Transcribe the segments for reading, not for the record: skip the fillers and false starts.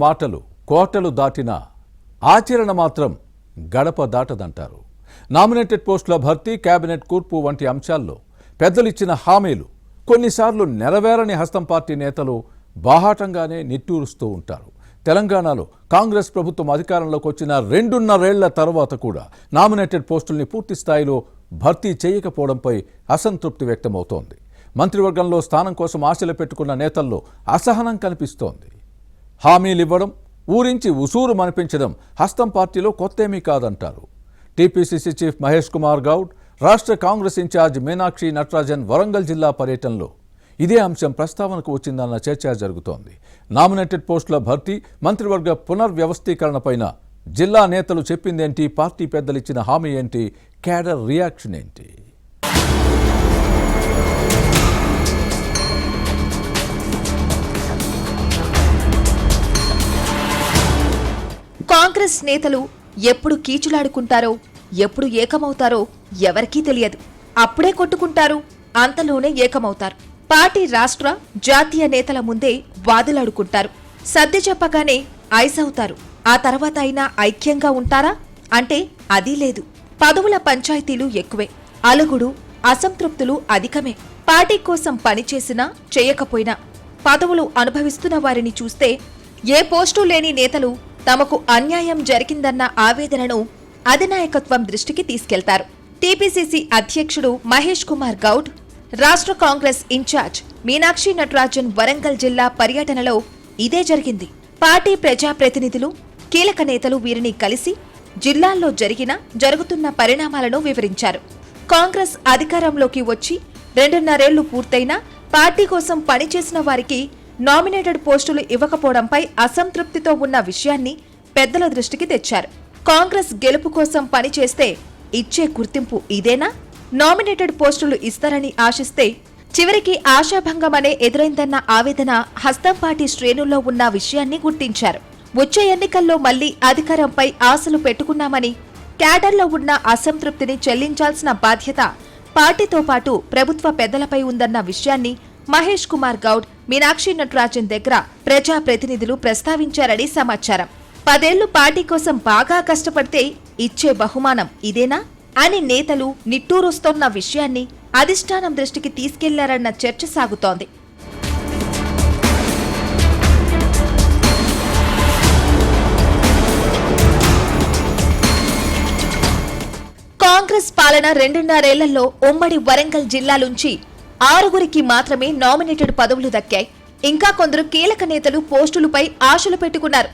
మాటలు కోటలు దాటినా ఆచరణ మాత్రం గడప దాటదంటారు. నామినేటెడ్ పోస్టుల భర్తీ, కేబినెట్ కూర్పు వంటి అంశాల్లో పెద్దలిచ్చిన హామీలు కొన్నిసార్లు నెరవేరని హస్తం పార్టీ నేతలు బాహాటంగానే నిట్టూరుస్తూ ఉంటారు. తెలంగాణలో కాంగ్రెస్ ప్రభుత్వం అధికారంలోకి వచ్చిన 2.5 ఏళ్ల తర్వాత కూడా నామినేటెడ్ పోస్టుల్ని పూర్తి స్థాయిలో భర్తీ చేయకపోవడంపై అసంతృప్తి వ్యక్తమవుతోంది. మంత్రివర్గంలో స్థానం కోసం ఆశలు పెట్టుకున్న నేతల్లో అసహనం కనిపిస్తోంది. హామీలు ఇవ్వడం, ఊరించి ఉసూరు మనిపించడం హస్తం పార్టీలో కొత్తేమీ కాదంటారు. టీపీసీసీ చీఫ్ మహేష్ కుమార్ గౌడ్, రాష్ట్ర కాంగ్రెస్ ఇన్ఛార్జ్ మీనాక్షి నటరాజన్ వరంగల్ జిల్లా పర్యటనలో ఇదే అంశం ప్రస్తావనకు వచ్చిందన్న చర్చ జరుగుతోంది. నామినేటెడ్ పోస్టుల భర్తీ, మంత్రివర్గ పునర్వ్యవస్థీకరణపైన జిల్లా నేతలు చెప్పిందేంటి, పార్టీ పెద్దలిచ్చిన హామీ ఏంటి, క్యాడర్ రియాక్షన్ ఏంటి? కాంగ్రెస్ నేతలు ఎప్పుడు కీచులాడుకుంటారో, ఎప్పుడు ఏకమవుతారో ఎవరికీ తెలియదు. అప్పుడే కొట్టుకుంటారు, అంతలోనే ఏకమవుతారు. పార్టీ రాష్ట్ర, జాతీయ నేతల ముందే వాదులాడుకుంటారు. సర్ది చెప్పగానే ఐసవుతారు. ఆ తర్వాత అయినా ఐక్యంగా ఉంటారా అంటే అదీ లేదు. పదవుల పంచాయతీలు ఎక్కువే, అలుగుడు, అసంతృప్తులు అధికమే. పార్టీ కోసం పనిచేసినా చేయకపోయినా పదవులు అనుభవిస్తున్న వారిని చూస్తే ఏ పోస్టు లేని నేతలు తమకు అన్యాయం జరిగిందన్న ఆవేదనను అధినాయకత్వం దృష్టికి తీసుకెళ్తారు. టీపీసీసీ అధ్యక్షుడు మహేష్ కుమార్ గౌడ్, రాష్ట్ర కాంగ్రెస్ ఇన్ఛార్జ్ మీనాక్షి నటరాజన్ వరంగల్ జిల్లా పర్యటనలో ఇదే జరిగింది. పార్టీ ప్రజాప్రతినిధులు, కీలక నేతలు వీరిని కలిసి జిల్లాల్లో జరుగుతున్న పరిణామాలను వివరించారు. కాంగ్రెస్ అధికారంలోకి వచ్చి 2.5 ఏళ్లు పూర్తయినా పార్టీ కోసం పనిచేసిన వారికి నామినేటెడ్ పోస్టులు ఇవ్వకపోవడంపై అసంతృప్తితో ఉన్న విషయాన్ని పెద్దల దృష్టికి తెచ్చారు. కాంగ్రెస్ గెలుపు కోసం పనిచేస్తే ఇచ్చే గుర్తింపు ఇదేనా? నామినేటెడ్ పోస్టులు ఇస్తారని ఆశిస్తే చివరికి ఆశాభంగమనే ఎదురైందన్న ఆవేదన హస్తం పార్టీ శ్రేణుల్లో ఉన్న విషయాన్ని గుర్తించారు. వచ్చే ఎన్నికల్లో మళ్లీ అధికారంపై ఆశలు పెట్టుకున్నామని, క్యాడర్లో ఉన్న అసంతృప్తిని చెల్లించాల్సిన బాధ్యత పార్టీతో పాటు ప్రభుత్వ పెద్దలపై ఉందన్న విషయాన్ని మహేష్ కుమార్ గౌడ్, మీనాక్షి నటరాజన్ దగ్గర ప్రజాప్రతినిధులు ప్రస్తావించారని సమాచారం. 10 ఏళ్లు పార్టీ కోసం బాగా కష్టపడితే ఇచ్చే బహుమానం ఇదేనా అని నేతలు నిట్టూరుస్తోన్న విషయాన్ని అధిష్టానం దృష్టికి తీసుకెళ్లారన్న చర్చ సాగుతోంది. కాంగ్రెస్ పాలన 2.5 ఏళ్లలో ఉమ్మడి వరంగల్ జిల్లాలోంచి 6గురికి మాత్రమే నామినేటెడ్ పదవులు దక్కాయి. ఇంకా కొందరు కీలక నేతలు పోస్టులపై ఆశలు పెట్టుకున్నారు.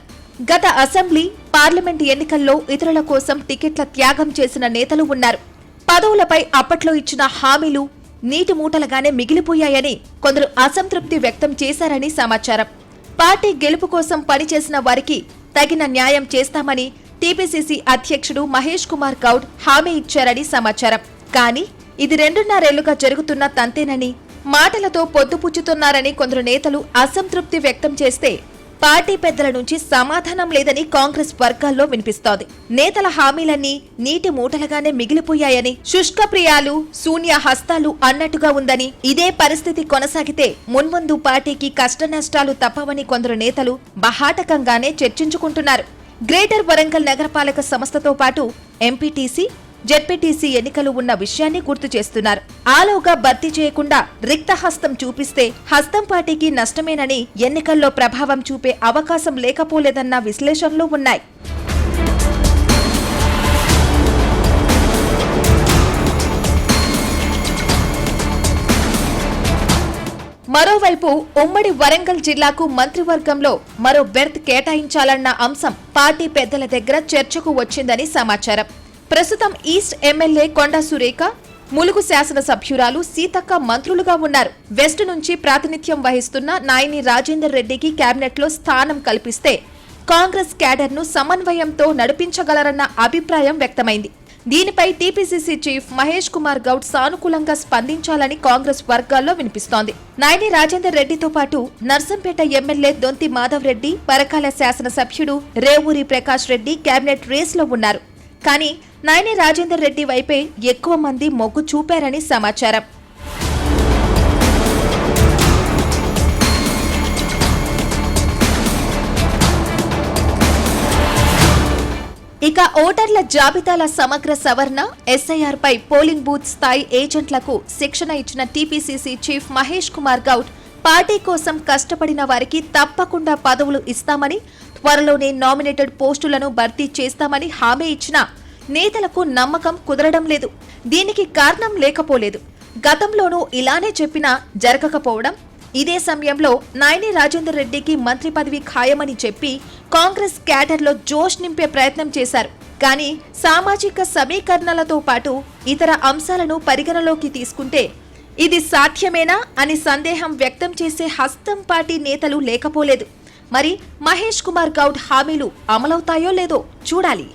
గత అసెంబ్లీ, పార్లమెంటు ఎన్నికల్లో ఇతరుల కోసం టికెట్ల త్యాగం చేసిన నేతలు ఉన్నారు. పదవులపై అప్పట్లో ఇచ్చిన హామీలు నీటి మూటలుగానే మిగిలిపోయాయని కొందరు అసంతృప్తి వ్యక్తం చేశారని సమాచారం. పార్టీ గెలుపు కోసం పనిచేసిన వారికి తగిన న్యాయం చేస్తామని టీపీసీసీ అధ్యక్షుడు మహేష్ కుమార్ గౌడ్ హామీ ఇచ్చారని సమాచారం. కానీ ఇది 2.5 ఏళ్లుగా జరుగుతున్న తంతేనని, మాటలతో పొద్దుపుచ్చుతున్నారని కొందరు నేతలు అసంతృప్తి వ్యక్తం చేస్తే పార్టీ పెద్దల నుంచి సమాధానం లేదని కాంగ్రెస్ వర్గాల్లో వినిపిస్తోంది. నేతల హామీలన్నీ నీటి మూటలుగానే మిగిలిపోయాయని, శుష్కప్రియాలు, శూన్య హస్తాలు అన్నట్టుగా ఉందని, ఇదే పరిస్థితి కొనసాగితే మున్ముందు పార్టీకి కష్టనష్టాలు తప్పవని కొందరు నేతలు బహాటకంగానే చర్చించుకుంటున్నారు. గ్రేటర్ వరంగల్ నగరపాలక సంస్థతో పాటు ఎంపీటీసీ, జెడ్పీటీసీ ఎన్నికలు ఉన్న విషయాన్ని గుర్తు చేస్తున్నారు. ఆలోగా భర్తీ చేయకుండా రిక్తహస్తం చూపిస్తే హస్తం పార్టీకి నష్టమేనని, ఎన్నికల్లో ప్రభావం చూపే అవకాశం లేకపోలేదన్న విశ్లేషణలు ఉన్నాయి. మరోవైపు ఉమ్మడి వరంగల్ జిల్లాకు మంత్రివర్గంలో మరో బెర్త్ కేటాయించాలన్న అంశం పార్టీ పెద్దల దగ్గర చర్చకు వచ్చిందని సమాచారం. ప్రస్తుతం ఈస్ట్ ఎమ్మెల్యే కొండా సురేఖ, ములుగు శాసనసభ్యురాలు సీతక్క మంత్రులుగా ఉన్నారు. వెస్ట్ నుంచి ప్రాతినిధ్యం వహిస్తున్న నాయని రాజేందర్ రెడ్డికి కేబినెట్లో స్థానం కల్పిస్తే కాంగ్రెస్ క్యాడర్ను సమన్వయంతో నడిపించగలరన్న అభిప్రాయం వ్యక్తమైంది. దీనిపై టీపీసీసీ చీఫ్ మహేష్ కుమార్ గౌడ్ సానుకూలంగా స్పందించాలని కాంగ్రెస్ వర్గాల్లో వినిపిస్తోంది. నాయని రాజేందర్ రెడ్డితో పాటు నర్సంపేట ఎమ్మెల్యే దొంతి మాధవ్ రెడ్డి, పరకాల శాసనసభ్యుడు రేవూరి ప్రకాష్ రెడ్డి కేబినెట్ రేస్లో ఉన్నారు. కానీ నాయని రాజేందర్ రెడ్డి వైపే ఎక్కువ మంది మొగ్గు చూపారని సమాచారం. ఇక ఓటర్ల జాబితాల సమగ్ర సవరణ, ఎస్ఐఆర్ పై పోలింగ్ బూత్ స్థాయి ఏజెంట్లకు శిక్షణ ఇచ్చిన TPCC chief Mahesh Kumar Goud party కోసం కష్టపడిన వారికి తప్పకుండా పదవులు ఇస్తామని, త్వరలోనే నామినేటెడ్ పోస్టులను భర్తీ చేస్తామని హామీ ఇచ్చినా నేతలకు నమ్మకం కుదరడం లేదు. దీనికి కారణం లేకపోలేదు. గతంలోనూ ఇలానే చెప్పినా జరగకపోవడం, ఇదే సమయంలో నాయని రాజేందర్ రెడ్డికి మంత్రి పదవి ఖాయమని చెప్పి కాంగ్రెస్ క్యాడర్లో జోష్ నింపే ప్రయత్నం చేశారు. కానీ సామాజిక సమీకరణలతో పాటు ఇతర అంశాలను పరిగణలోకి తీసుకుంటే ఇది సాధ్యమేనా అని సందేహం వ్యక్తం చేసే హస్తం పార్టీ నేతలు లేకపోలేదు. మరి మహేష్ కుమార్ గౌడ్ హామీలు అమలవుతాయో లేదో చూడాలి.